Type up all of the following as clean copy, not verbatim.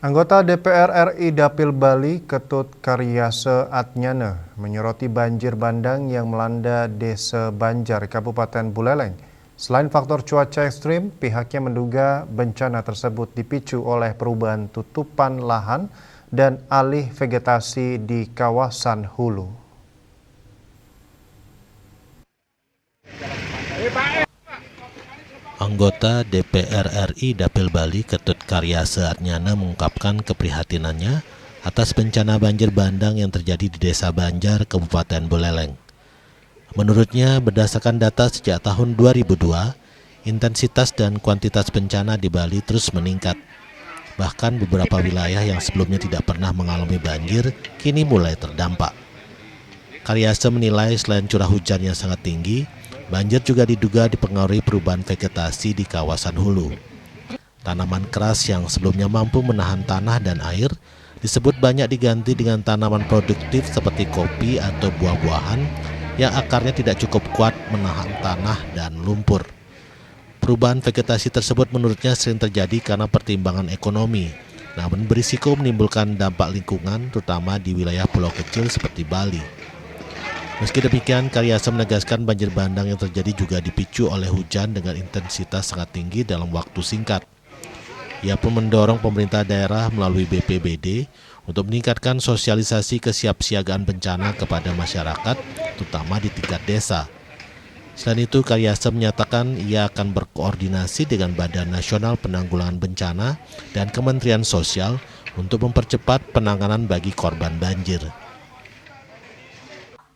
Anggota DPR RI Dapil Bali Ketut Karyase Atnyana menyoroti banjir bandang yang melanda Desa Banjar, Kabupaten Buleleng. Selain faktor cuaca ekstrim, pihaknya menduga bencana tersebut dipicu oleh perubahan tutupan lahan dan alih vegetasi di kawasan hulu. Anggota DPR RI Dapil Bali Ketut Karyase Atnyana mengungkapkan keprihatinannya atas bencana banjir bandang yang terjadi di Desa Banjar, Kabupaten Buleleng. Menurutnya, berdasarkan data sejak tahun 2002, intensitas dan kuantitas bencana di Bali terus meningkat. Bahkan beberapa wilayah yang sebelumnya tidak pernah mengalami banjir, kini mulai terdampak. Karyase menilai selain curah hujan yang sangat tinggi, banjir juga diduga dipengaruhi perubahan vegetasi di kawasan hulu. Tanaman keras yang sebelumnya mampu menahan tanah dan air disebut banyak diganti dengan tanaman produktif seperti kopi atau buah-buahan yang akarnya tidak cukup kuat menahan tanah dan lumpur. Perubahan vegetasi tersebut menurutnya sering terjadi karena pertimbangan ekonomi, namun berisiko menimbulkan dampak lingkungan terutama di wilayah pulau kecil seperti Bali. Meski demikian, Karyase menegaskan banjir bandang yang terjadi juga dipicu oleh hujan dengan intensitas sangat tinggi dalam waktu singkat. Ia pun mendorong pemerintah daerah melalui BPBD untuk meningkatkan sosialisasi kesiapsiagaan bencana kepada masyarakat, terutama di tingkat desa. Selain itu, Karyase menyatakan ia akan berkoordinasi dengan Badan Nasional Penanggulangan Bencana dan Kementerian Sosial untuk mempercepat penanganan bagi korban banjir.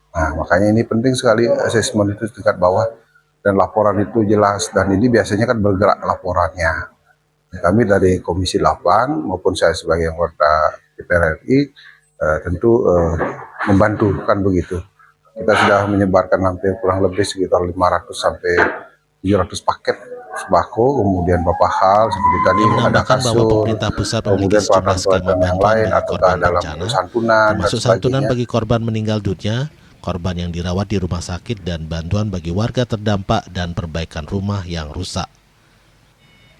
Nah, makanya ini penting sekali asesmen itu tingkat bawah dan laporan itu jelas, dan ini biasanya kan bergerak laporannya. Kami dari Komisi 8 maupun saya sebagai anggota DPR RI tentu membantu kan begitu. Kita sudah menyebarkan hampir kurang lebih sekitar 500 sampai 700 paket sembako, kemudian beberapa hal seperti tadi ada kasur, kemudian peralatan yang lain atau dalam santunan, termasuk santunan bagi korban meninggal dunia, korban yang dirawat di rumah sakit, dan bantuan bagi warga terdampak dan perbaikan rumah yang rusak.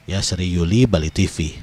Yasri Yuli, Bali TV.